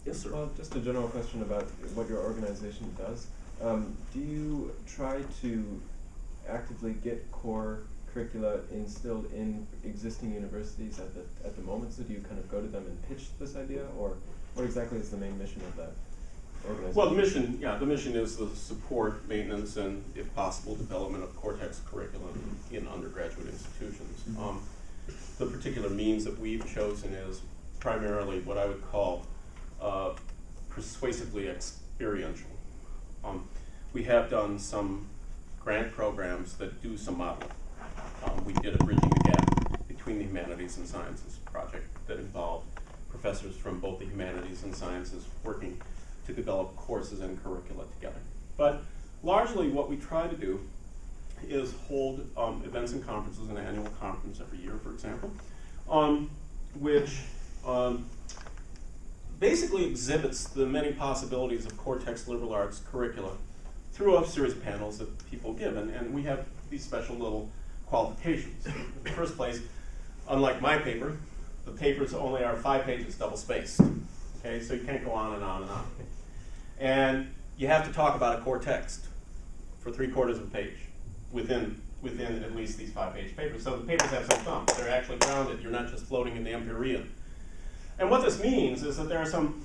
Yes, sir. Well, just a general question about what your organization does. Do you try to actively get core curricula instilled in existing universities at the moment? So do you kind of go to them and pitch this idea, or what exactly is the main mission of that organization? Well, the mission is the support, maintenance, and, if possible, development of core text curriculum in undergraduate institutions. Mm-hmm. The particular means that we've chosen is primarily what I would call persuasively experiential. We have done some grant programs that do some modeling. We did a Bridging the Gap between the Humanities and Sciences project that involved professors from both the humanities and sciences working to develop courses and curricula together. But largely what we try to do is hold events and conferences, an annual conference every year, for example, which basically exhibits the many possibilities of core text liberal arts curricula through a series of panels that people give. And we have these special little qualifications. In the first place, unlike my paper, the papers only are 5 pages double-spaced. Okay, so you can't go on and on and on. And you have to talk about a core text for 3/4 of a page within at least these 5-page papers. So the papers have some thumbs. They're actually grounded. You're not just floating in the empyrean. And what this means is that there are some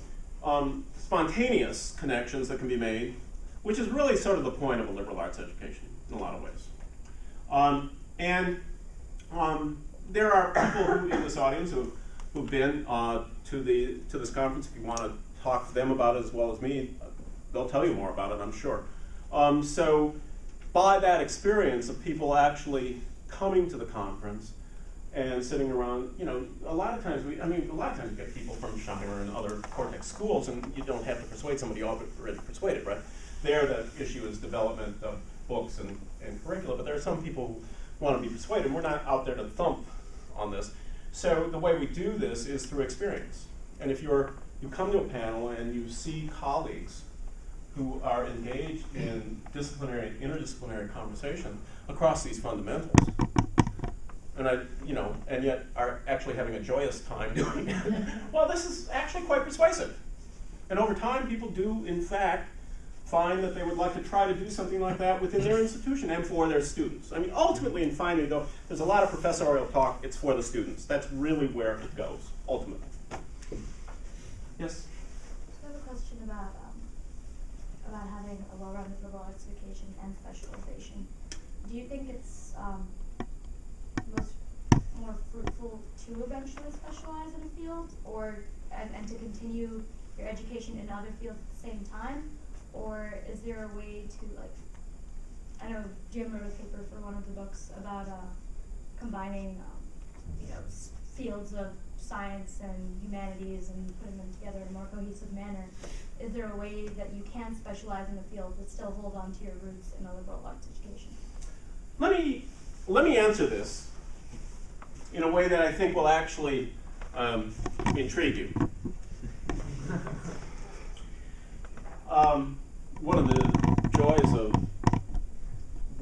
spontaneous connections that can be made, which is really sort of the point of a liberal arts education in a lot of ways. There are people who, in this audience who've been to this conference. If you want to talk to them about it as well as me, they'll tell you more about it, I'm sure. So by that experience of people actually coming to the conference and sitting around, a lot of times you get people from Shimer and other core text schools, and you don't have to persuade somebody already persuaded, right? There, the issue is development of books and curricula, but there are some people who want to be persuaded, and we're not out there to thump on this. So the way we do this is through experience. And if you come to a panel and you see colleagues who are engaged in disciplinary and interdisciplinary conversation across these fundamentals, and yet are actually having a joyous time doing it, well, this is actually quite persuasive. And over time, people do, in fact, find that they would like to try to do something like that within their institution and for their students. I mean, ultimately, and finally, though, there's a lot of professorial talk. It's for the students. That's really where it goes, ultimately. Yes? So I have a question about having a well-rounded liberal arts education and specialization. Do you think it's more fruitful to eventually specialize in a field, and to continue your education in other fields at the same time? Or is there a way to, I know Jim wrote a paper for one of the books about combining, fields of science and humanities and putting them together in a more cohesive manner. Is there a way that you can specialize in a field but still hold on to your roots in a liberal arts education? Let me answer this in a way that I think will actually intrigue you. One of the joys of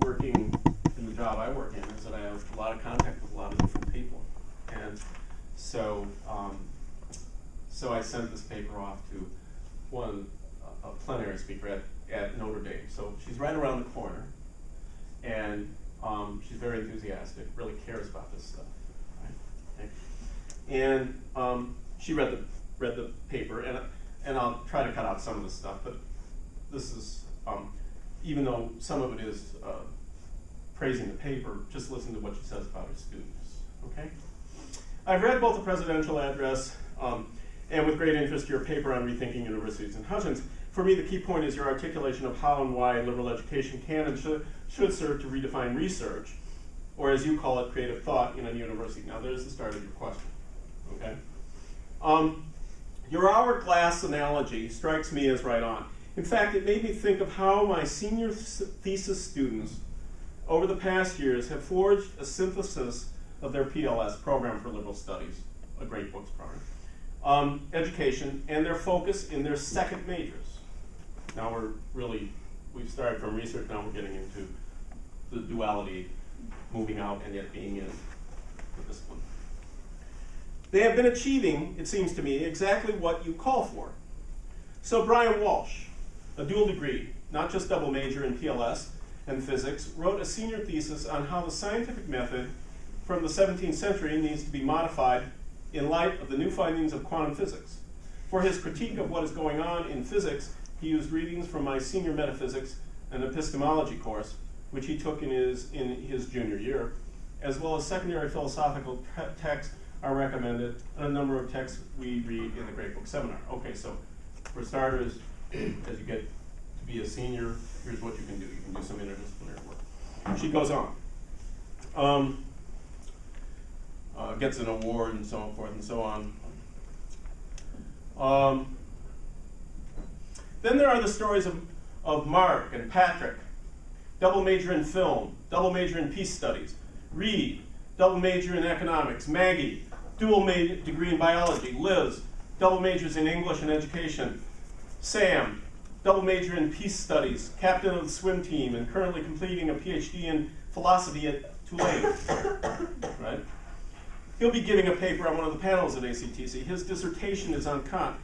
working in the job I work in is that I have a lot of contact with a lot of different people. And so I sent this paper off to a plenary speaker at Notre Dame. So she's right around the corner, and she's very enthusiastic, really cares about this stuff. Right? Okay. And she read the paper, and I'll try to cut out some of the stuff, but this is, even though some of it is praising the paper, just listen to what she says about her students, okay? I've read both the presidential address and with great interest your paper on Rethinking Universities in Hutchins. For me, the key point is your articulation of how and why liberal education can and should serve to redefine research, or as you call it, creative thought in a university. Now, there's the start of your question, okay? Your hourglass analogy strikes me as right on. In fact, it made me think of how my senior thesis students over the past years have forged a synthesis of their PLS, Program for Liberal Studies, a great books program, education, and their focus in their second majors. Now we've started from research, now we're getting into the duality, moving out and yet being in the discipline. They have been achieving, it seems to me, exactly what you call for. So Brian Walsh, a dual degree, not just double major in PLS and physics, wrote a senior thesis on how the scientific method from the 17th century needs to be modified in light of the new findings of quantum physics. For his critique of what is going on in physics, he used readings from my senior metaphysics and epistemology course, which he took in his junior year, as well as secondary philosophical texts are recommended, and a number of texts we read in the Great Book Seminar. Okay, so for starters, as you get to be a senior, here's what you can do. You can do some interdisciplinary work. She goes on. Gets an award and so forth and so on. Then there are the stories of Mark and Patrick, double major in film, double major in peace studies, Reed, double major in economics, Maggie, dual degree in biology, Liz, double majors in English and education, Sam, double major in peace studies, captain of the swim team, and currently completing a PhD in philosophy at Tulane, right? He'll be giving a paper on one of the panels at ACTC. His dissertation is on Kant.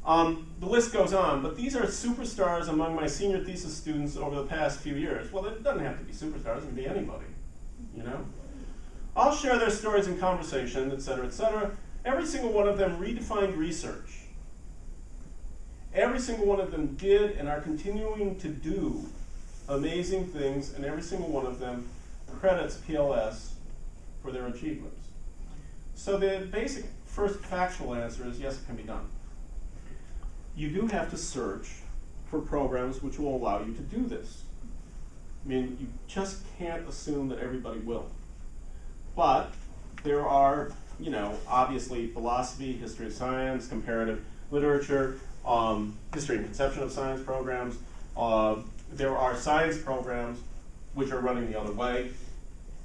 The list goes on, but these are superstars among my senior thesis students over the past few years. Well, it doesn't have to be superstars, it can be anybody, you know? I'll share their stories in conversation, et cetera, et cetera. Every single one of them redefined research. Every single one of them did and are continuing to do amazing things, and every single one of them credits PLS for their achievements. So the basic first factual answer is yes, it can be done. You do have to search for programs which will allow you to do this. I mean, you just can't assume that everybody will. But there are, you know, obviously philosophy, history of science, comparative literature, history and conception of science programs. There are science programs which are running the other way.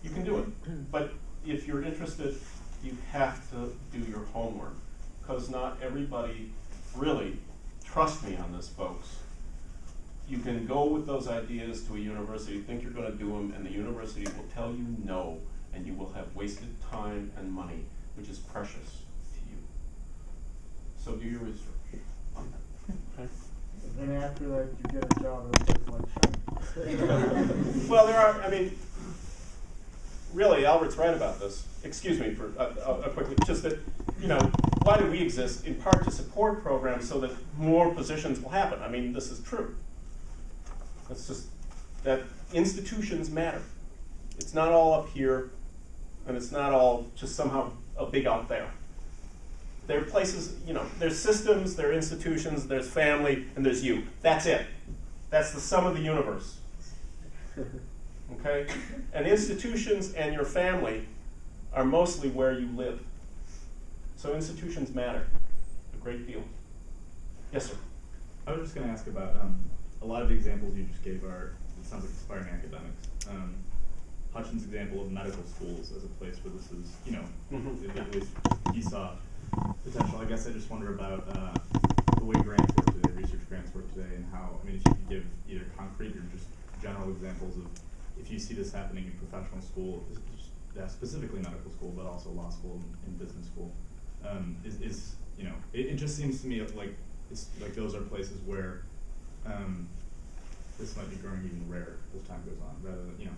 You can do it. But if you're interested, you have to do your homework, because not everybody really, trust me on this, folks. You can go with those ideas to a university, think you're going to do them, and the university will tell you no, and you will have wasted time and money, which is precious to you. So do your research on that. Okay? And then after that, you get a job at a place like Shimer. Well, there are, I mean, really, Albert's right about this. Excuse me for quickly, just that, you know, why do we exist? In part to support programs so that more positions will happen. I mean, this is true. It's just that institutions matter. It's not all up here, and it's not all just somehow a big out there. There are places, you know, there's systems, there are institutions, there's family, and there's you. That's it. That's the sum of the universe. Okay? And institutions and your family are mostly where you live. So institutions matter a great deal. Yes, sir? I was just going to ask about a lot of the examples you just gave are, it sounds like aspiring academics. Hutchins' example of medical schools as a place where this is, you know, at least he saw potential. I guess I just wonder about the way grants work today, research grants work today, and how, I mean, if you could give either concrete or just general examples of if you see this happening in professional school, specifically medical school, but also law school and business school, is you know, it just seems to me like it's like those are places where this might be growing even rarer as time goes on, rather than, you know,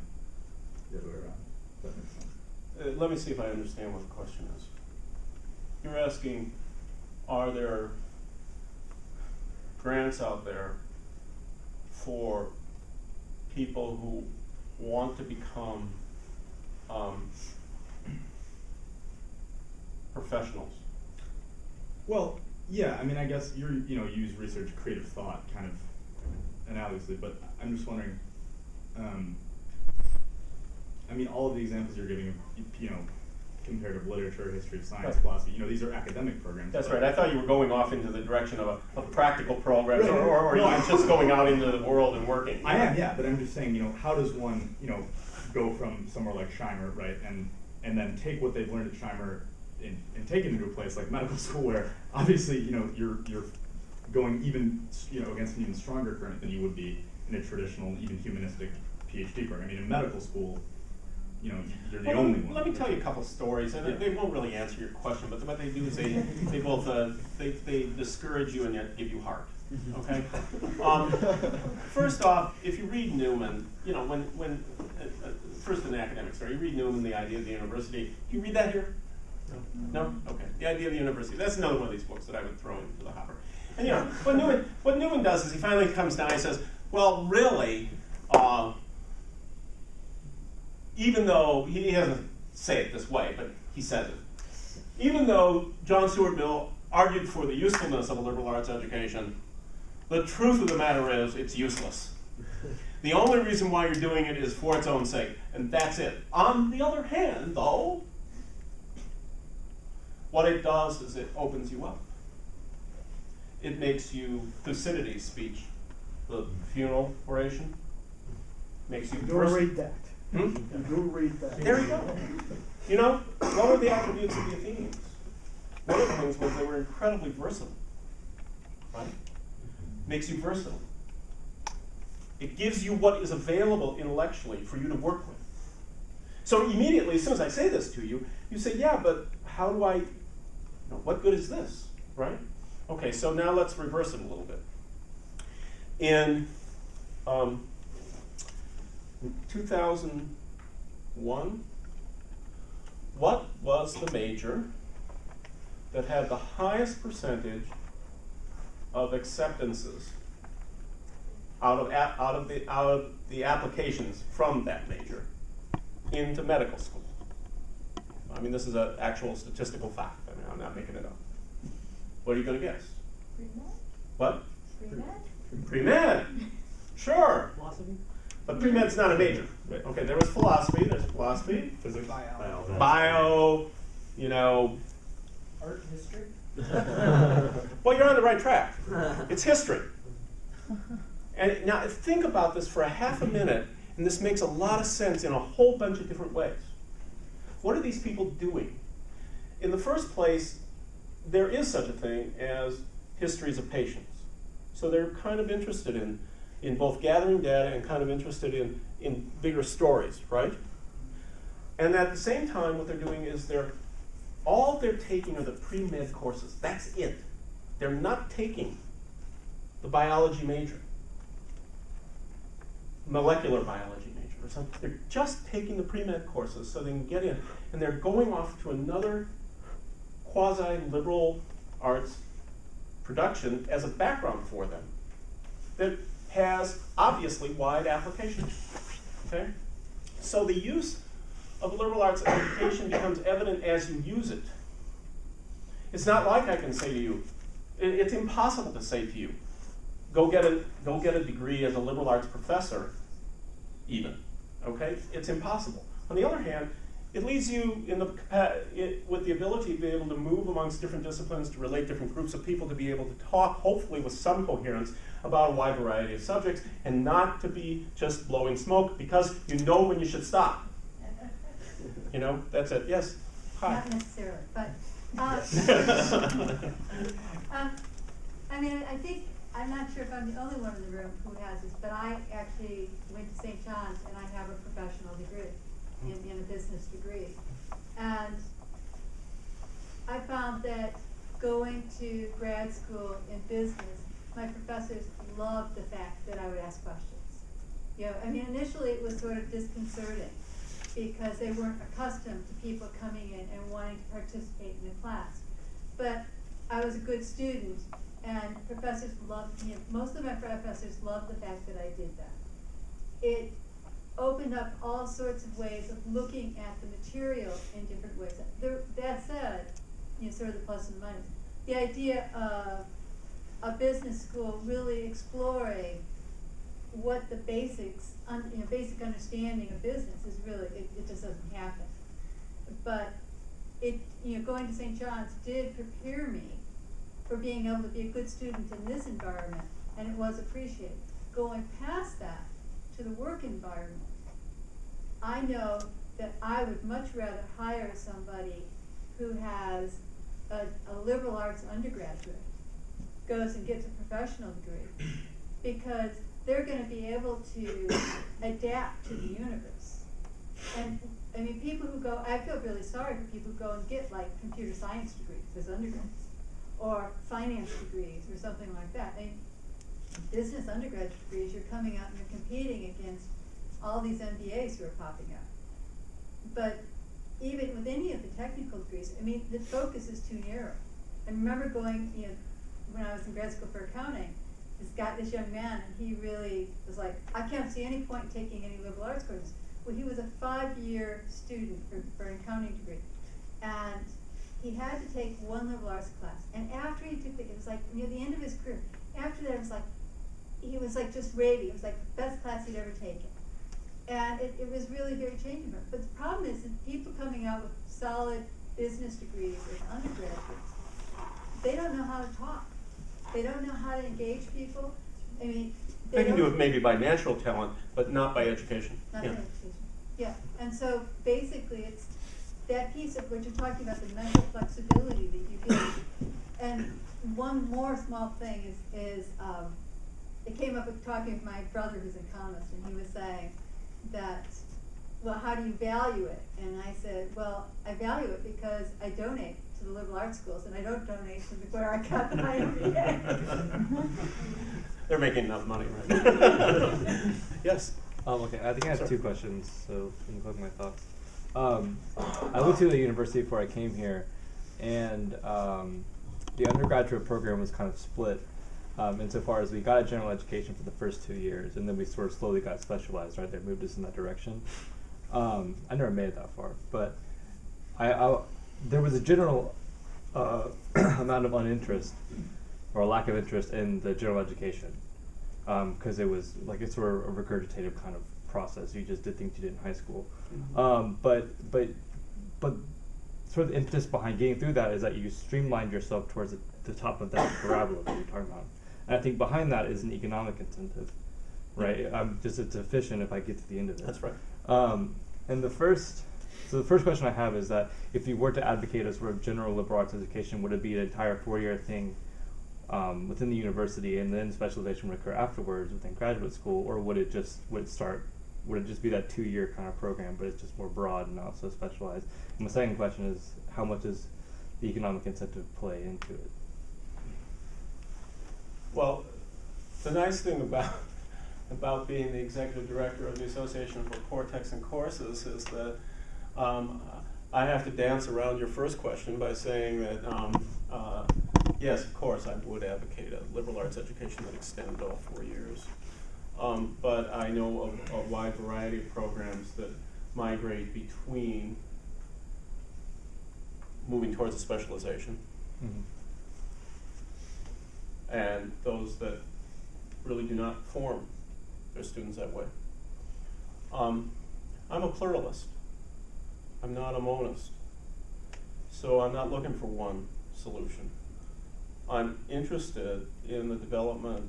the other way around. That makes sense. Let me see if I understand what the question is. You're asking, are there grants out there for people who want to become professionals? Well, yeah, I mean, I guess you use research, creative thought kind of analogously, but I'm just wondering, I mean, all of the examples you're giving of, you know, comparative literature, history of science, philosophy, you know, these are academic programs. That's right. I thought you were going off into the direction of practical programs, right, or no, even just going out into the world and working. I am, yeah, but I'm just saying, you know, how does one, you know, go from somewhere like Shimer, right, and then take what they've learned at Shimer and take it into a place like medical school, where obviously, you know, you're going even, you know, against an even stronger current than you would be in a traditional, even humanistic PhD program. I mean, in medical school, you know, you're the Well, only one. Let me tell you a couple stories, and they won't really answer your question, but what they do is they both they discourage you and yet give you heart. Okay. First off, if you read Newman, you know when first an academic story, you read Newman, The Idea of the University. Do you read that here? No. Okay. The Idea of the University. That's another one of these books that I would throw into the hopper. And you know what Newman does is he finally comes down and he says, well, really. Even though he doesn't say it this way, but he says it. Even though John Stuart Mill argued for the usefulness of a liberal arts education, the truth of the matter is it's useless. The only reason why you're doing it is for its own sake, and that's it. On the other hand, though, what it does is it opens you up. It makes you Thucydides' speech, the funeral oration, makes you You do read that. Hmm? You do read that. There you go. You know, what were the attributes of the Athenians? One of the things was they were incredibly versatile. Right? Makes you versatile. It gives you what is available intellectually for you to work with. So immediately, as soon as I say this to you, you say, yeah, but how do I, what good is this? Right? Okay, so now let's reverse it a little bit. In 2001, what was the major that had the highest percentage of acceptances out of the applications from that major into medical school? I mean, this is an actual statistical fact. I mean, I'm not making it up. What are you going to guess? Pre-med? What? Pre-med? Pre-med. Sure. Philosophy? But pre-med's not a major. Okay, there was philosophy, there's philosophy, Physics. bio, Art history? well, you're on the right track. It's history. And now think about this for a half a minute, and this makes a lot of sense in a whole bunch of different ways. What are these people doing? In the first place, there is such a thing as histories of patients. So they're kind of interested in both gathering data and kind of interested in bigger stories, right? And at the same time, what they're doing is all they're taking are the pre-med courses. That's it. They're not taking the biology major, molecular biology major or something. They're just taking the pre-med courses so they can get in. And they're going off to another quasi-liberal arts production as a background for them that has obviously wide application. Okay? So the use of liberal arts education becomes evident as you use it. It's not like I can say to you, it's impossible to say to you, go get a degree as a liberal arts professor, even. Okay? It's impossible. On the other hand, it leaves you with the ability to be able to move amongst different disciplines, to relate different groups of people, to be able to talk, hopefully with some coherence, about a wide variety of subjects, and not to be just blowing smoke, because you know when you should stop. That's it. Yes? Hi. Not necessarily, but I think, I'm not sure if I'm the only one in the room who has this, but I actually went to St. John's and I have a professional degree in a business degree. And I found that going to grad school in business, my professors loved the fact that I would ask questions. Initially it was sort of disconcerting because they weren't accustomed to people coming in and wanting to participate in the class. But I was a good student, and professors loved me. Most of my professors loved the fact that I did that. It opened up all sorts of ways of looking at the material in different ways. That said, sort of the plus and minus. The idea of a business school really exploring what the basic understanding of business is really, it just doesn't happen. But going to St. John's did prepare me for being able to be a good student in this environment, and it was appreciated. Going past that to the work environment, I know that I would much rather hire somebody who has a liberal arts undergraduate, goes and gets a professional degree, because they're going to be able to adapt to the universe. And I mean, people who go, I feel really sorry for people who go and get like computer science degrees as undergrads, or finance degrees, or something like that. I mean, business undergraduate degrees, you're coming out and you're competing against all these MBAs who are popping up. But even with any of the technical degrees, I mean, the focus is too narrow. I remember going, you know, when I was in grad school for accounting, this young man, and he really was like, I can't see any point in taking any liberal arts courses. Well, he was a 5-year student for an accounting degree, and he had to take one liberal arts class. And after he took it was like near the end of his career. After that, it was like he was like just raving. It was like the best class he'd ever taken, and it was really very changing for him. But the problem is that people coming out with solid business degrees as undergraduates, they don't know how to talk. They don't know how to engage people. I mean, They can do it maybe by natural talent, but not by education. Not Yeah. by education. Yeah, and so basically it's that piece of what you're talking about, the mental flexibility that you give. And one more small thing is it came up with talking with my brother who's an economist, and he was saying that, well, how do you value it? And I said, well, I value it because I donate to the liberal arts schools, and I don't donate to where I got my MBA. They're making enough money, right? Yes. Okay, I think I have Sure. 2 questions, so let me collect my thoughts. I went to the university before I came here, and the undergraduate program was kind of split insofar as we got a general education for the first 2 years, and then we sort of slowly got specialized, right? They moved us in that direction. I never made it that far, but there was a general amount of uninterest or a lack of interest in the general education because it was like it's sort of a regurgitative kind of process. You just did things you did in high school. But sort of the impetus behind getting through that is that you streamlined yourself towards the top of that parabola that you're talking about. And I think behind that is an economic incentive, right? It's efficient if I get to the end of it. That's right. And the first question I have is that if you were to advocate a sort of general liberal arts education, would it be an entire 4-year thing within the university, and then specialization would occur afterwards within graduate school, or would it just be that 2-year kind of program, but it's just more broad and not so specialized? And the second question is, how much does the economic incentive play into it? Well, the nice thing about being the executive director of the Association for Core Texts and Courses is that I have to dance around your first question by saying that yes, of course, I would advocate a liberal arts education that extended all 4 years. But I know of a wide variety of programs that migrate between moving towards a specialization and those that really do not form their students that way. I'm a pluralist. I'm not a monist. So I'm not looking for one solution. I'm interested in the development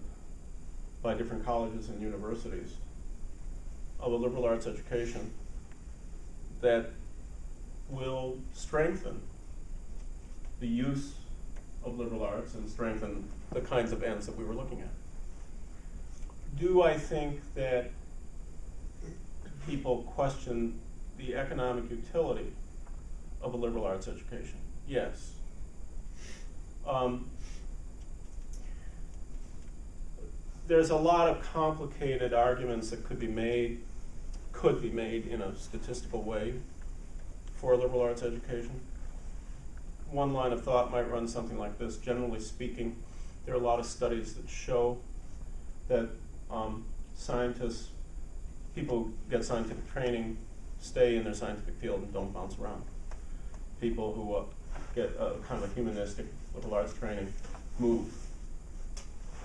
by different colleges and universities of a liberal arts education that will strengthen the use of liberal arts and strengthen the kinds of ends that we were looking at. Do I think that people question the economic utility of a liberal arts education? Yes. There's a lot of complicated arguments that could be made in a statistical way for a liberal arts education. One line of thought might run something like this. Generally speaking, there are a lot of studies that show that scientists, people who get scientific training, stay in their scientific field and don't bounce around. People who get kind of a humanistic liberal arts training move.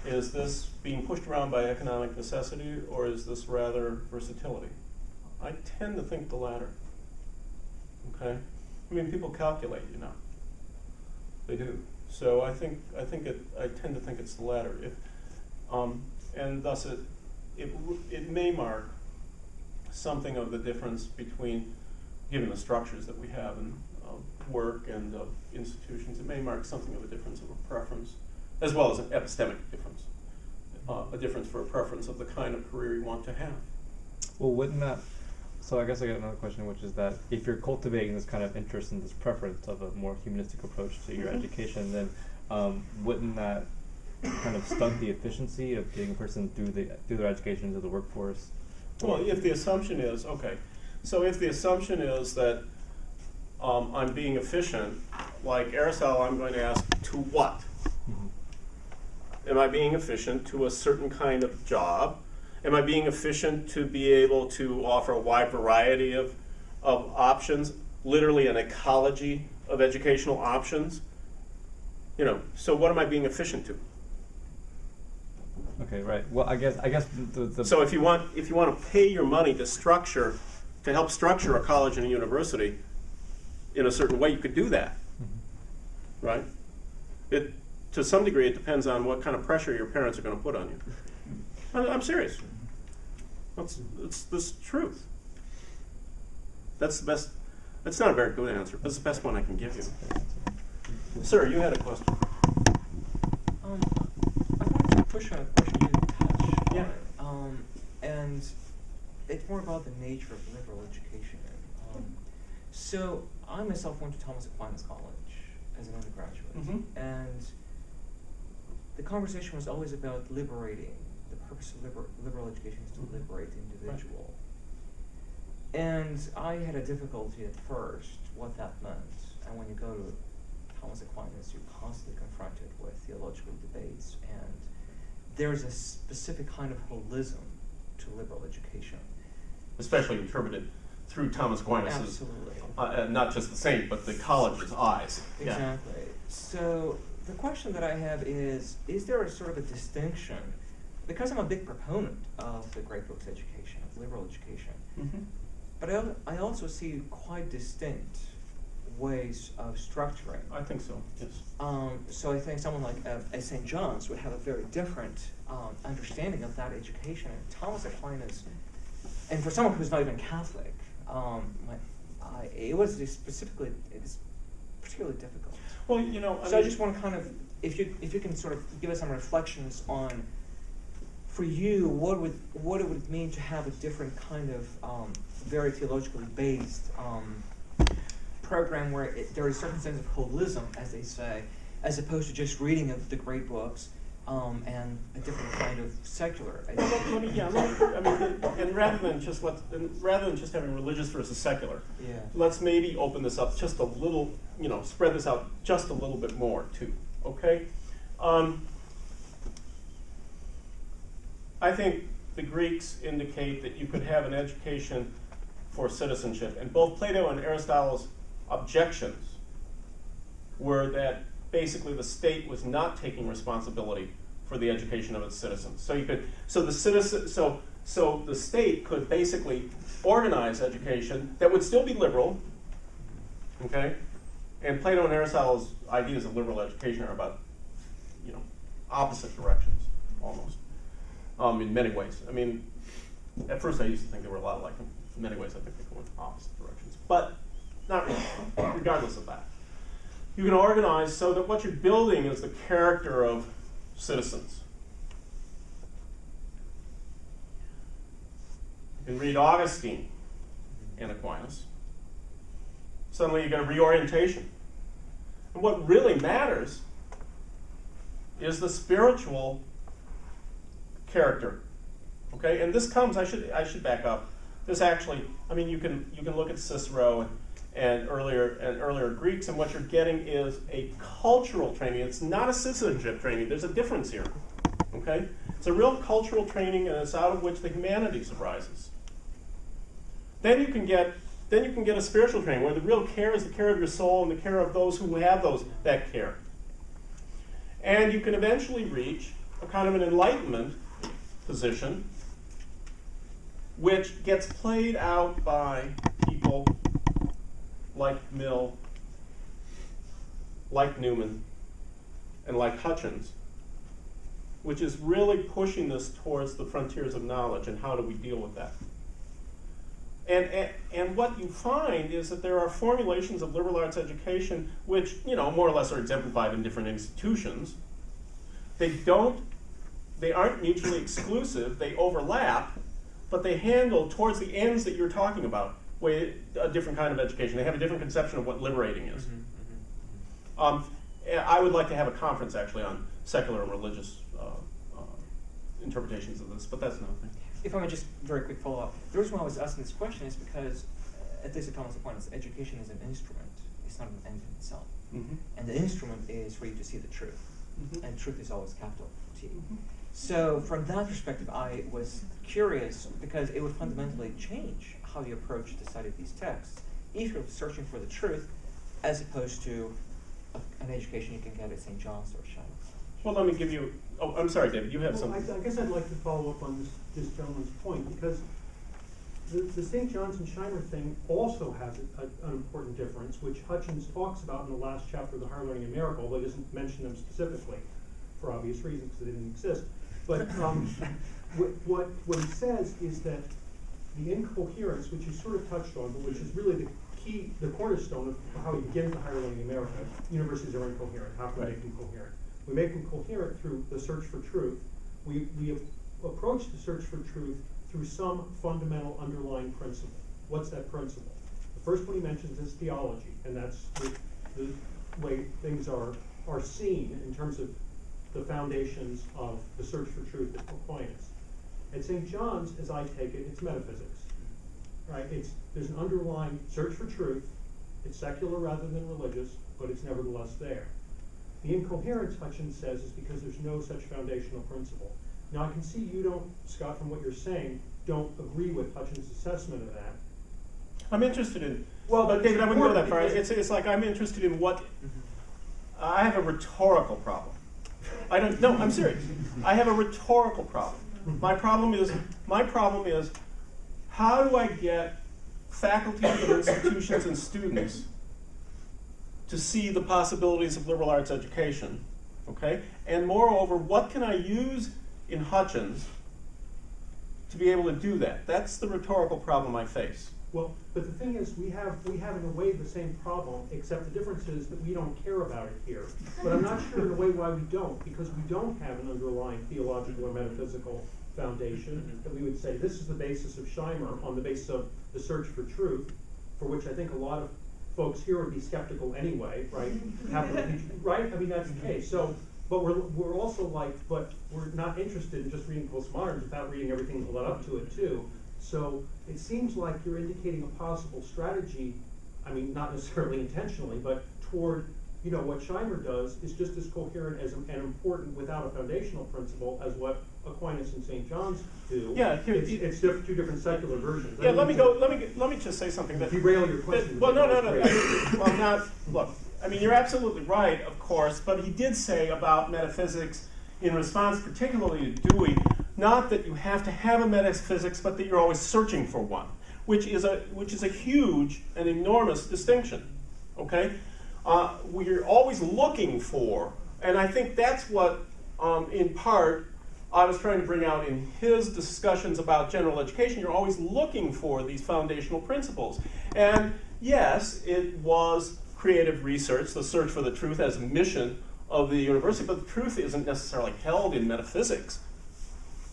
Is this being pushed around by economic necessity, or is this rather versatility? I tend to think the latter. Okay? I mean, people calculate, you know. They do. So I tend to think it's the latter. And thus it may mark something of the difference between, given the structures that we have in work and of institutions, it may mark something of a difference of a preference, as well as an epistemic difference, a difference for a preference of the kind of career you want to have. Well, wouldn't that, So I guess I got another question, which is that if you're cultivating this kind of interest and this preference of a more humanistic approach to your education, then wouldn't that kind of stunt the efficiency of getting a person through their education into the workforce? Well, if the assumption is, okay, so if the assumption is that I'm being efficient, like Aristotle, I'm going to ask, to what? Am I being efficient to a certain kind of job? Am I being efficient to be able to offer a wide variety of options, literally an ecology of educational options? You know, so what am I being efficient to? Okay, right. Well, I guess the So if you want to pay your money to help structure a college and a university in a certain way, you could do that, right? To some degree, it depends on what kind of pressure your parents are going to put on you. I'm serious. It's this truth. That's the best. That's not a very good answer, but it's the best one I can give you. Sir, you had a question. I wanted to push on a question you didn't touch Yeah. on, and it's more about the nature of liberal education. So I myself went to Thomas Aquinas College as an undergraduate, and the conversation was always about liberating. The purpose of liberal education is to liberate the individual. Right. And I had a difficulty at first what that meant. And when you go to Thomas Aquinas, you're constantly confronted with theological debates, and there's a specific kind of holism to liberal education. Especially interpreted through Thomas Aquinas. Absolutely. Not just the saint, but the college's eyes. Exactly. Yeah. So the question that I have is there a sort of a distinction? Because I'm a big proponent of the great books education, of liberal education, but I also see quite distinct ways of structuring. I think so, yes. So I think someone like St. John's would have a very different understanding of that education. And Thomas Aquinas, and for someone who's not even Catholic, it was particularly difficult. Well, you know, I just want to kind of, if you can sort of give us some reflections on, for you, what it would mean to have a different kind of very theologically based program where there is a certain sense of holism, as they say, as opposed to just reading of the great books and a different kind of secular education. And rather than just having religious versus secular, Yeah. let's maybe open this up just a little, spread this out just a little bit more too. Okay. I think the Greeks indicate that you could have an education for citizenship, and both Plato and Aristotle's objections were that basically the state was not taking responsibility for the education of its citizens. So the state could basically organize education that would still be liberal, okay? And Plato and Aristotle's ideas of liberal education are about, opposite directions almost. In many ways. I mean, at first I used to think they were a lot alike. In many ways I think they go in opposite directions. But not really, regardless of that. You can organize so that what you're building is the character of citizens. You can read Augustine and Aquinas. Suddenly you get a reorientation. And what really matters is the spiritual character. Okay, and this comes, I should back up. This actually, you can look at Cicero and earlier Greeks, and what you're getting is a cultural training. It's not a citizenship training. There's a difference here. Okay? It's a real cultural training, and it's out of which the humanities arises. Then you can get a spiritual training where the real care is the care of your soul and the care of those who have that care. And you can eventually reach a kind of an enlightenment position, which gets played out by people like Mill, like Newman, and like Hutchins, which is really pushing this towards the frontiers of knowledge and how do we deal with that. And what you find is that there are formulations of liberal arts education which, more or less are exemplified in different institutions. They aren't mutually exclusive, they overlap, but they handle, towards the ends that you're talking about, a different kind of education. They have a different conception of what liberating is. I would like to have a conference, actually, on secular and religious interpretations of this, but that's another thing. If I may just very quick follow-up. The reason why I was asking this question is because, at least at Thomas Aquinas, education is an instrument. It's not an end in itself. And the instrument is for you to see the truth. And truth is always capital T. So from that perspective, I was curious because it would fundamentally change how you approach the study of these texts if you're searching for the truth as opposed to an education you can get at St. John's or Shimer. Well, let me give you, I'm sorry, David, you have Well, something. I guess I'd like to follow up on this gentleman's point, because the St. John's and Shimer thing also has an important difference, which Hutchins talks about in the last chapter of The Higher Learning and Miracle, although he doesn't mention them specifically for obvious reasons, because they didn't exist. But what he says is that the incoherence, which you sort of touched on, but which is really the key, the cornerstone of how we begin the Higher Learning in America, universities are incoherent. How can we make them coherent? We make them coherent through the search for truth. We approach the search for truth through some fundamental underlying principle. What's that principle? The first one he mentions is theology, and that's the way things are seen in terms of the foundations of the search for truth at Aquinas. At St. John's, as I take it, it's metaphysics. Right? There's an underlying search for truth. It's secular rather than religious, but it's nevertheless there. The incoherence, Hutchins says, is because there's no such foundational principle. Now, I can see you don't, Scott, from what you're saying, don't agree with Hutchins' assessment of that. I'm interested in, well, but David, I wouldn't go that far. It's like I'm interested in what, I have a rhetorical problem. I'm serious. I have a rhetorical problem. My problem is, how do I get faculty and institutions and students to see the possibilities of liberal arts education, okay? And moreover, what can I use in Hutchins to be able to do that? That's the rhetorical problem I face. Well, but the thing is, we have in a way the same problem, except the difference is that we don't care about it here. But I'm not sure in a way why we don't, because we don't have an underlying theological or metaphysical foundation that we would say this is the basis of Shimer on the basis of the search for truth, for which I think a lot of folks here would be skeptical anyway, right? Right? I mean, that's the case. So, but we're also but we're not interested in just reading postmoderns without reading everything that led up to it too. So it seems like you're indicating a possible strategy, I mean, not necessarily intentionally, but toward, what Shimer does is just as coherent and important without a foundational principle as what Aquinas and St. John's do. Yeah, it's two different secular versions. Yeah, let me just say something that derail your question. Well, no. Well, not look. I mean, you're absolutely right, of course, but he did say about metaphysics in response, particularly to Dewey, not that you have to have a metaphysics, but that you're always searching for one, which is a huge and enormous distinction. Okay, we're always looking for, and I think that's what, in part, I was trying to bring out in his discussions about general education. You're always looking for these foundational principles, and yes, it was creative research, the search for the truth as a mission of the university, but the truth isn't necessarily held in metaphysics.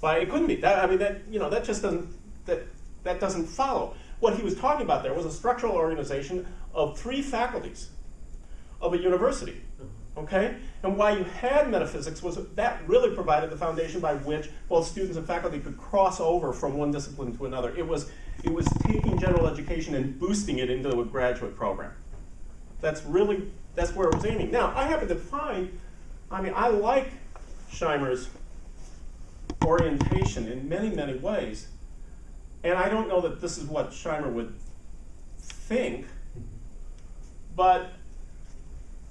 It couldn't be. That just doesn't, that doesn't follow. What he was talking about there was a structural organization of 3 faculties of a university, okay? And why you had metaphysics was that really provided the foundation by which both students and faculty could cross over from one discipline to another. It was taking general education and boosting it into a graduate program. That's where it was aiming. Now, I happen to find, I like Shimer's orientation in many, many ways. And I don't know that this is what Shimer would think, but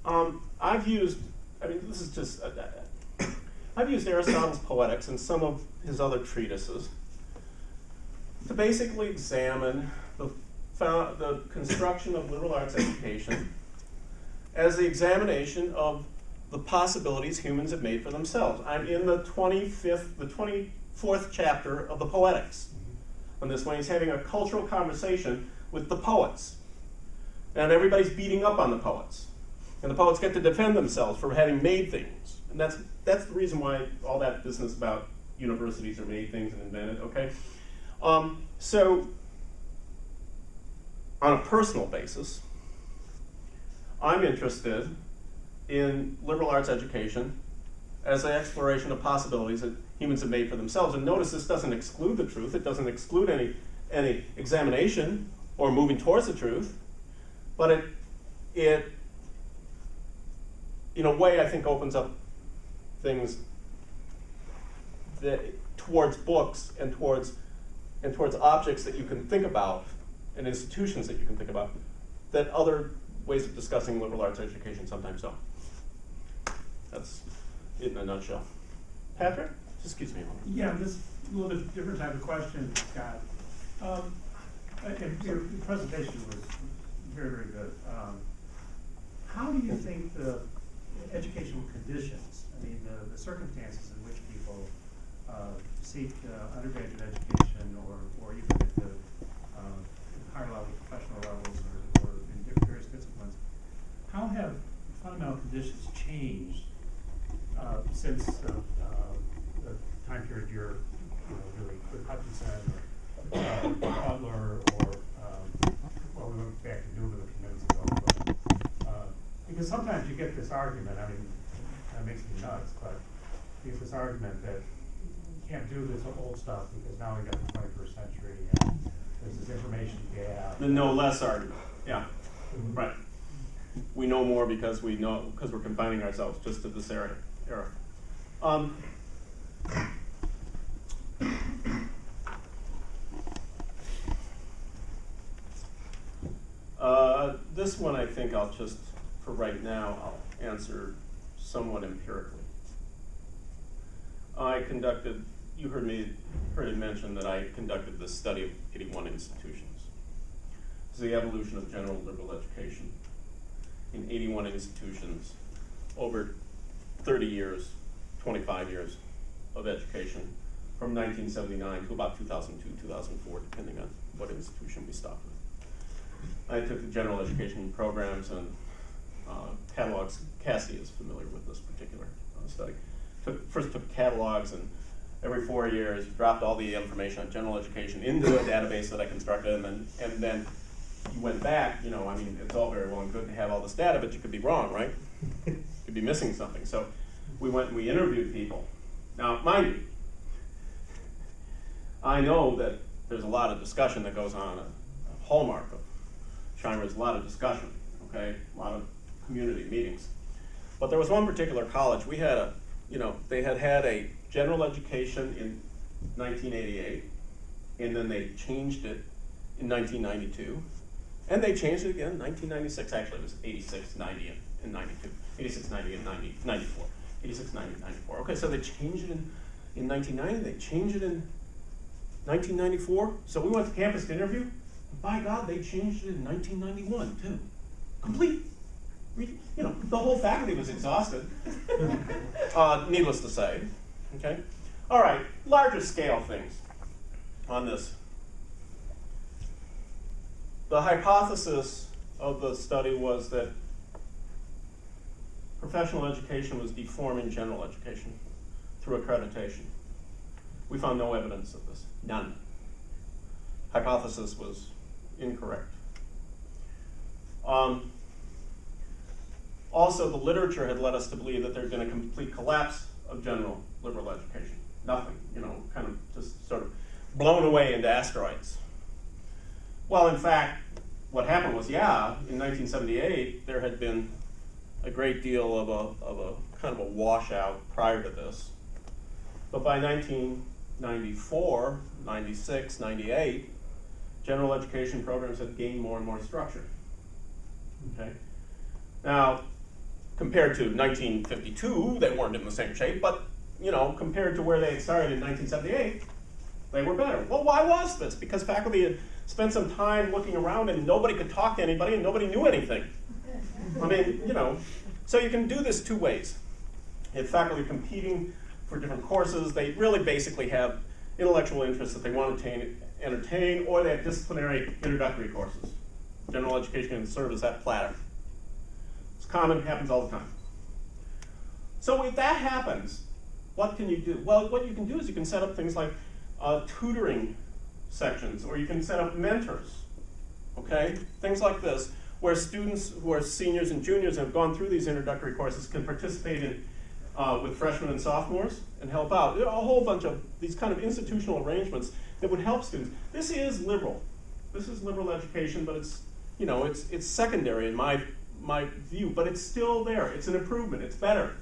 I've used Aristotle's Poetics and some of his other treatises to basically examine the construction of liberal arts education as the examination of the possibilities humans have made for themselves. I'm in the 24th chapter of the Poetics. On this one, he's having a cultural conversation with the poets. And everybody's beating up on the poets. And the poets get to defend themselves for having made things. And that's the reason why all that business about universities are made things and invented, okay? So, on a personal basis, I'm interested in liberal arts education as an exploration of possibilities that humans have made for themselves. And notice this doesn't exclude the truth. It doesn't exclude any examination or moving towards the truth. But it in a way, I think, opens up things that, towards books and towards objects that you can think about and institutions that you can think about that other ways of discussing liberal arts education sometimes don't. That's it in a nutshell. Patrick, just excuse me a moment. Yeah, this a little bit different type of question, Scott. Your presentation was very, very good. How do you think the educational conditions, I mean, the circumstances in which people seek undergraduate education or even at the higher level professional levels or in various disciplines, how have fundamental conditions changed since the time period you're really with Hutchinson or Butler or well, we went back to Newman a few minutes ago, but, because sometimes you get this argument, I mean, that makes me nuts, but you get this argument that you can't do this old stuff because now we got the 21st century and there's this information gap. The no less argument, yeah, right. We know more because we're confining ourselves just to this era. This one I think I'll just, for right now, I'll answer somewhat empirically. You heard it mentioned that I conducted this study of 81 institutions. It's the evolution of general liberal education in 81 institutions over 30 years, 25 years of education from 1979 to about 2002, 2004, depending on what institution we stopped with. I took the general education programs and catalogs. Cassie is familiar with this particular study. First took catalogs and every 4 years dropped all the information on general education into a database that I constructed, and then you went back. I mean, it's all very well and good to have all this data, but you could be wrong, right? You could be missing something. So we went and we interviewed people. Now, mind you, I know that there's a lot of discussion that goes on. A hallmark of Shimer is a lot of discussion, okay? A lot of community meetings. But there was one particular college. We had they had a general education in 1988, and then they changed it in 1992, and they changed it again in 1996. Actually, it was 86, 90, and 92. 86, 90, and 94. 86, 90, 94. Okay, so they changed it in 1990. They changed it in 1994. So we went to campus to interview. And by God, they changed it in 1991 too. Complete. The whole faculty was exhausted. Needless to say. Okay. All right. Larger scale things on this. The hypothesis of the study was that professional education was deforming general education through accreditation. We found no evidence of this. None. Hypothesis was incorrect. Also, the literature had led us to believe that there'd been a complete collapse of general liberal education. Nothing, kind of just sort of blown away into asteroids. Well, in fact, what happened was, in 1978, there had been a great deal of a kind of a washout prior to this. But by 1994, 96, 98, general education programs had gained more and more structure. Okay. Now, compared to 1952, they weren't in the same shape, but compared to where they had started in 1978, they were better. Well, why was this? Because faculty had spent some time looking around and nobody could talk to anybody and nobody knew anything. I mean, so you can do this two ways. If faculty are competing for different courses, they really basically have intellectual interests that they want to entertain, or they have disciplinary introductory courses. General education can serve as that platter. It's common, happens all the time. So if that happens, what can you do? Well, what you can do is you can set up things like tutoring sections, or you can set up mentors, okay? Things like this, where students who are seniors and juniors and have gone through these introductory courses can participate in with freshmen and sophomores and help out. There are a whole bunch of these kind of institutional arrangements that would help students. This is liberal. This is liberal education, but it's, you know, it's secondary in my view, but it's still there. It's an improvement. It's better.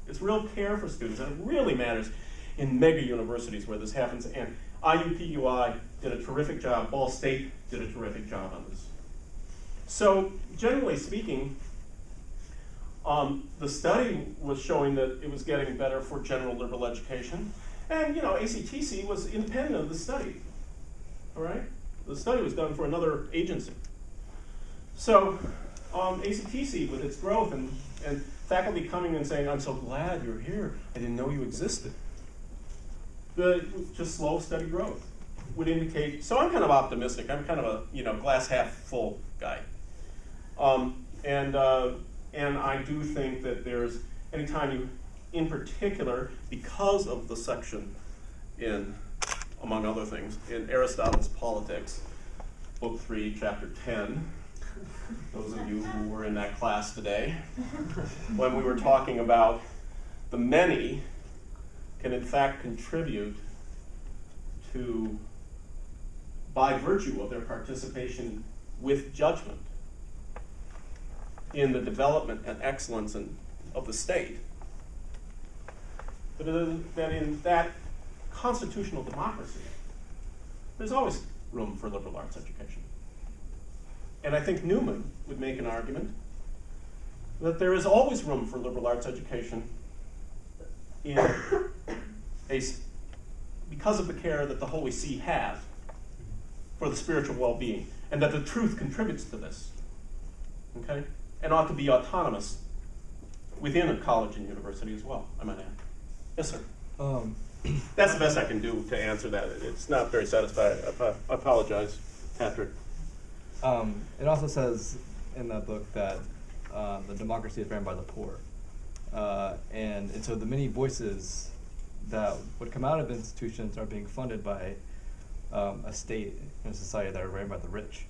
It's real care for students, and it really matters in mega universities where this happens. And IUPUI did a terrific job. Ball State did a terrific job on this. So generally speaking, the study was showing that it was getting better for general liberal education. And, you know, ACTC was independent of the study. All right? The study was done for another agency. So ACTC, with its growth and faculty coming and saying, I'm so glad you're here. I didn't know you existed. Just slow, steady growth would indicate. So I'm kind of optimistic. I'm kind of a, you know, glass half full guy. And I do think that there's, anytime you, in particular, because of the section in, among other things, in Aristotle's Politics, Book 3, Chapter 10, those of you who were in that class today, when we were talking about the many can in fact contribute to, by virtue of their participation with judgment, in the development and excellence of the state, that in that constitutional democracy, there's always room for liberal arts education. And I think Newman would make an argument that there is always room for liberal arts education because of the care that the Holy See has for the spiritual well-being, and that the truth contributes to this, okay? And ought to be autonomous within a college and university as well, I might add. Yes, sir. That's the best I can do to answer that. It's not very satisfying. I apologize, Patrick. It also says in that book that the democracy is ran by the poor. And so the many voices that would come out of institutions are being funded by a state and a society that are ran by the rich.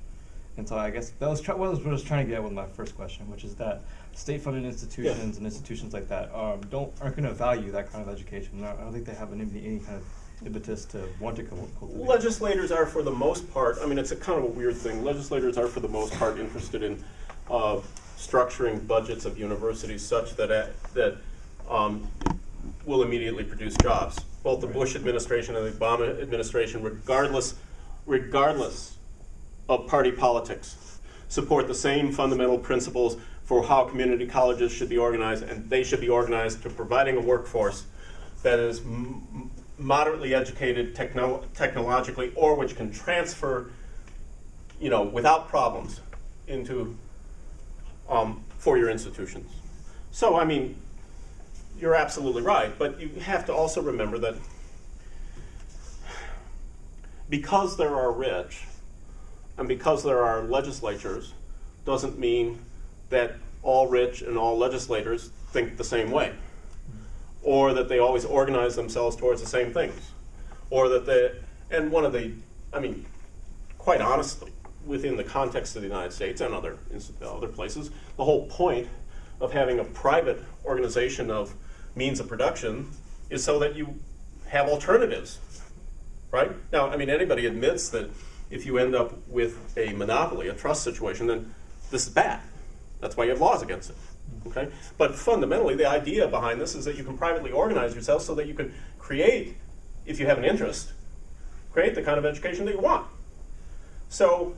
And so I guess that was what I was trying to get at with my first question, which is that state-funded institutions and institutions like that aren't going to value that kind of education. I don't think they have any kind of impetus to want to cultivate. Legislators are, for the most part, I mean, it's a kind of a weird thing. Legislators are, for the most part, interested in structuring budgets of universities such that will immediately produce jobs. Both the Bush administration and the Obama administration, regardless of party politics, support the same fundamental principles for how community colleges should be organized, and they should be organized to providing a workforce that is moderately educated technologically, or which can transfer, you know, without problems into four-year institutions. So, I mean, you're absolutely right, but you have to also remember that because there are rich and because there are legislatures doesn't mean that all rich and all legislators think the same way, or that they always organize themselves towards the same things, or that and one of the, I mean, quite honestly, within the context of the United States and other places, the whole point of having a private organization of means of production is so that you have alternatives, right? Now, I mean, anybody admits that if you end up with a monopoly, a trust situation, then this is bad. That's why you have laws against it, okay? But fundamentally, the idea behind this is that you can privately organize yourself so that you can create, if you have an interest, create the kind of education that you want. So,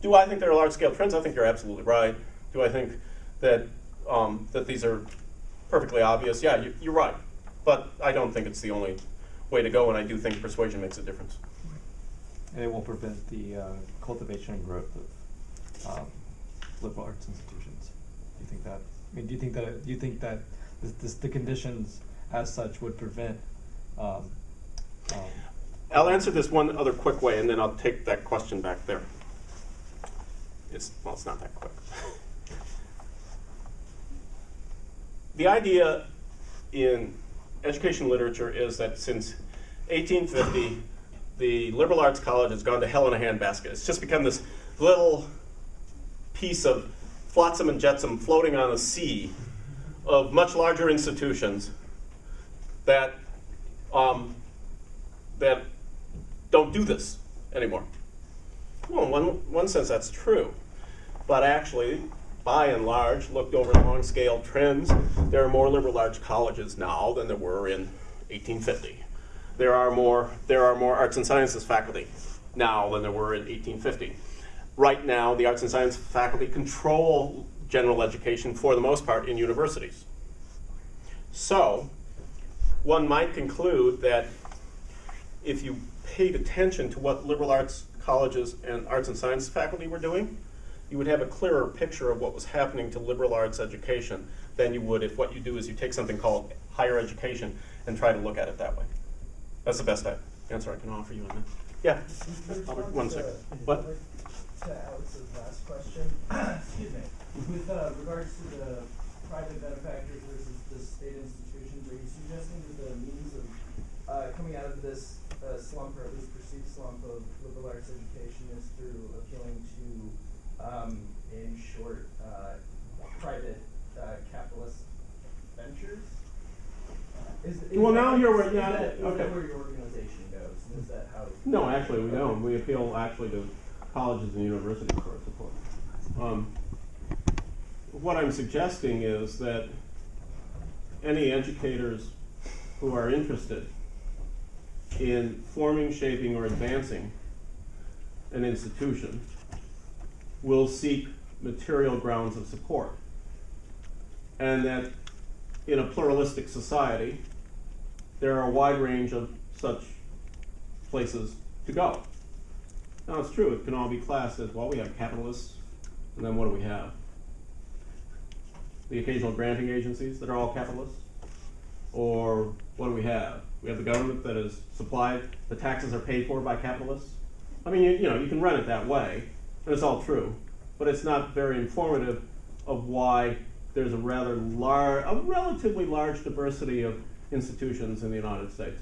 do I think there are large-scale trends? I think you're absolutely right. Do I think that that these are perfectly obvious? Yeah, you're right. But I don't think it's the only way to go, and I do think persuasion makes a difference. And it won't prevent the cultivation and growth of liberal arts institutions. Do you think that? I mean, do you think that the conditions as such would prevent? I'll answer this one other quick way, and then I'll take that question back there. It's not that quick. The idea in education literature is that since 1850, the liberal arts college has gone to hell in a handbasket. It's just become this little piece of flotsam and jetsam floating on a sea of much larger institutions that that don't do this anymore. Well, in one sense that's true, but actually, by and large, looked over long scale trends, there are more liberal arts colleges now than there were in 1850. There are more arts and sciences faculty now than there were in 1850. Right now, the arts and science faculty control general education for the most part in universities. So, one might conclude that if you paid attention to what liberal arts colleges and arts and science faculty were doing, you would have a clearer picture of what was happening to liberal arts education than you would if what you do is you take something called higher education and try to look at it that way. That's the best answer I can offer you on that. Yeah, Albert, 1 second. What? To Alex's last question, excuse me, with regards to the private benefactors versus the state institutions, are you suggesting that the means of coming out of this slump, or at least perceived slump, of liberal arts education is through appealing to, in short, private capitalist ventures? Well, now you're where, is yeah, that okay. where your organization goes? Is that how? No, actually we don't. We appeal actually to colleges and universities for support. What I'm suggesting is that any educators who are interested in forming, shaping, or advancing an institution will seek material grounds of support. And that in a pluralistic society, there are a wide range of such places to go. Now it's true, it can all be classed as, well, we have capitalists, and then what do we have? The occasional granting agencies that are all capitalists? Or what do we have? We have the government that is supplied, the taxes are paid for by capitalists. I mean, you know, you can run it that way, and it's all true, but it's not very informative of why there's a relatively large diversity of institutions in the United States.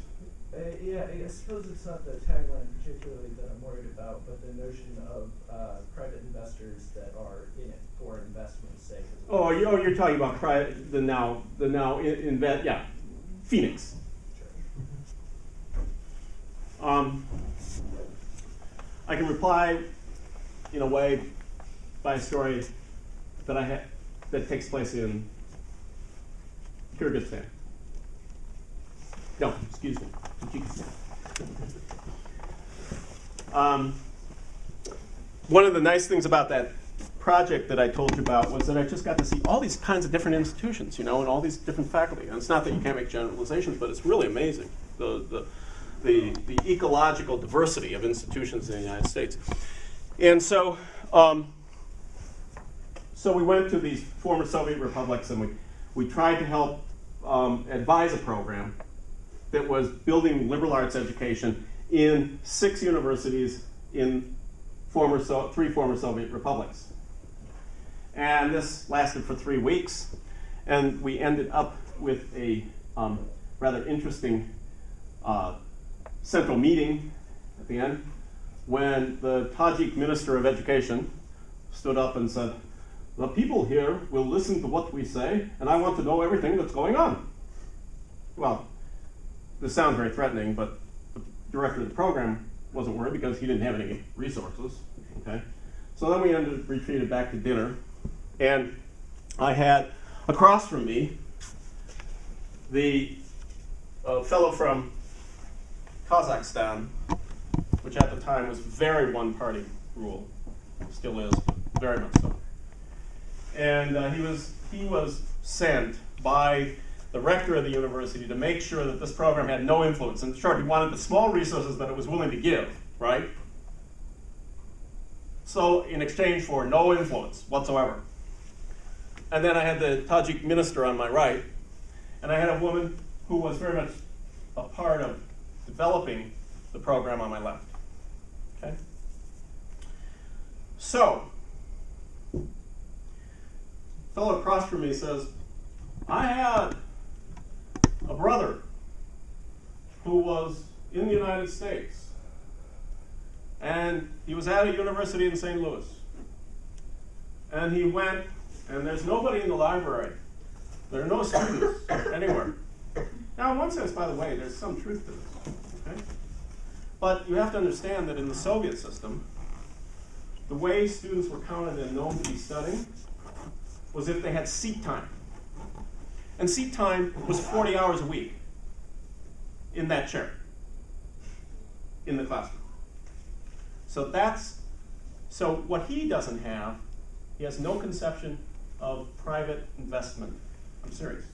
Yeah, I suppose it's not the tagline particularly that I'm worried about, but the notion of private investors that are in it for investment's sake. Oh, you're talking about Phoenix. I can reply in a way by a story that that takes place in Kyrgyzstan. No, excuse me, Tajikistan. One of the nice things about that project that I told you about was that I just got to see all these kinds of different institutions, you know, and all these different faculty. And it's not that you can't make generalizations, but it's really amazing, the ecological diversity of institutions in the United States. And so, so we went to these former Soviet republics, and we tried to help advise a program that was building liberal arts education in 6 universities in 3 former Soviet republics. And this lasted for 3 weeks, and we ended up with a rather interesting central meeting at the end, when the Tajik Minister of Education stood up and said, "The people here will listen to what we say, and I want to know everything that's going on." Well, this sounds very threatening, but the director of the program wasn't worried because he didn't have any resources. Okay, so then we retreated back to dinner, and I had across from me the fellow from Kazakhstan, which at the time was very one-party rule, still is, but very much so. And he was sent by the rector of the university to make sure that this program had no influence. In short, he wanted the small resources that it was willing to give, right? So in exchange for no influence whatsoever. And then I had the Tajik minister on my right, and I had a woman who was very much a part of developing the program on my left. Okay? So, the fellow across from me says, "I had a brother who was in the United States And he was at a university in St. Louis. And he went, and there's nobody in the library. There are no students anywhere. Now, in one sense, by the way, there's some truth to this. Okay? But you have to understand that in the Soviet system, the way students were counted and known to be studying was if they had seat time. And seat time was 40 hours a week in that chair, in the classroom. So what he doesn't have, he has no conception of private investment. I'm serious.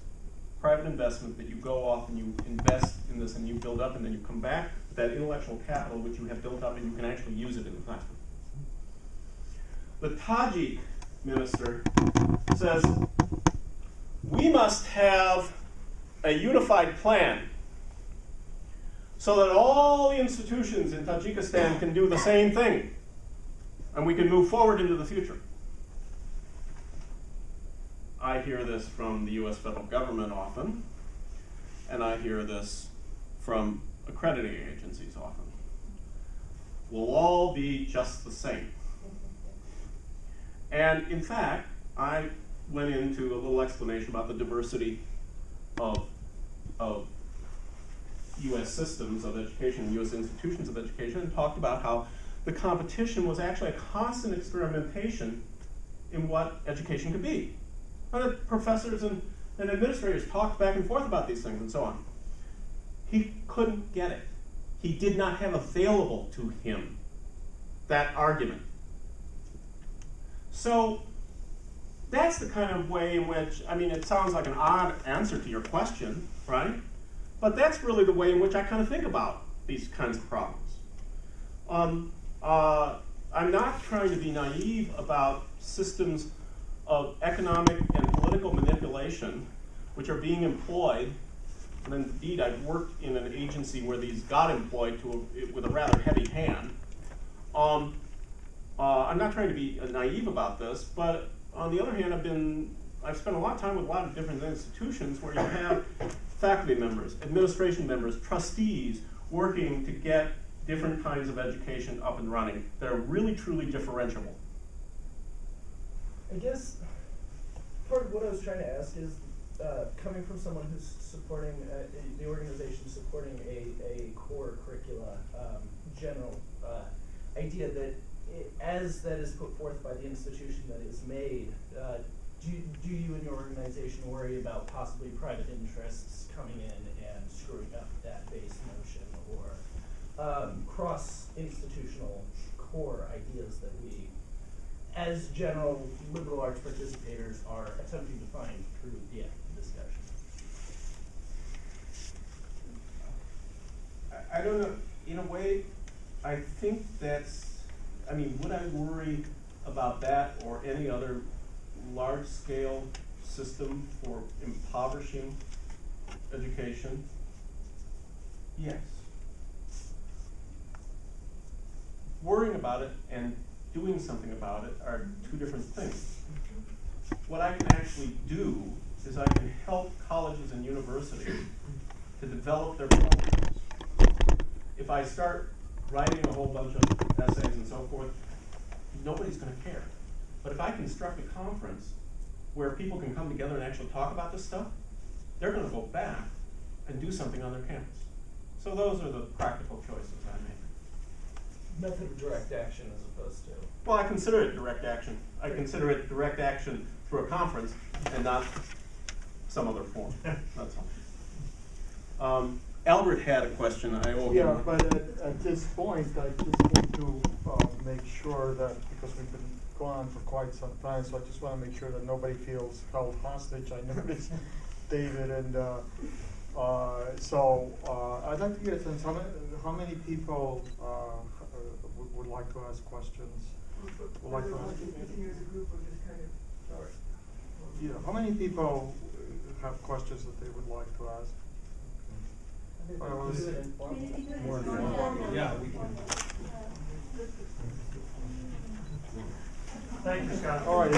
Private investment that you go off and you invest in this and you build up and then you come back with that intellectual capital which you have built up and you can actually use it in the classroom. The Tajik minister says, we must have a unified plan so that all the institutions in Tajikistan can do the same thing and we can move forward into the future. I hear this from the US federal government often, and I hear this from accrediting agencies often. We'll all be just the same. And in fact, I went into a little explanation about the diversity of US systems of education, US institutions of education, and talked about how the competition was actually a constant experimentation in what education could be. And the professors and administrators talked back and forth about these things and so on. He couldn't get it. He did not have available to him that argument. So that's the kind of way in which, I mean, it sounds like an odd answer to your question, right? But that's really the way in which I kind of think about these kinds of problems. I'm not trying to be naive about systems of economic and political manipulation which are being employed, and indeed I've worked in an agency where these got employed with a rather heavy hand. I'm not trying to be naive about this, but on the other hand, I've spent a lot of time with a lot of different institutions where you have faculty members, administration members, trustees working to get different kinds of education up and running that are really truly differentiable. I guess part of what I was trying to ask is, coming from someone who's supporting the organization supporting a core curricula general idea that as that is put forth by the institution that is made, do you and your organization worry about possibly private interests coming in and screwing up that base notion, or cross-institutional core ideas that we, as general liberal arts participators, are attempting to find through the discussion? I don't know. In a way, I think would I worry about that or any other large-scale system for impoverishing education? Yes. Worrying about it and doing something about it are two different things. What I can actually do is I can help colleges and universities to develop their programs. If I start writing a whole bunch of essays and so forth, nobody's going to care. But if I construct a conference where people can come together and actually talk about this stuff, they're going to go back and do something on their campus. So those are the practical choices I make. Method of direct action as opposed to? Well, I consider it direct action. I consider it direct action through a conference and not some other form. That's all. Albert had a question. I owe him. Yeah, but at this point, I just want to make sure that, because we've been going on for quite some time, so I just want to make sure that nobody feels held hostage. I noticed David, and so I'd like to get a sense, how many people would like to ask questions? Would like to ask? Yeah, how many people have questions that they would like to ask? Yeah, we can. Thank you, Scott. All right.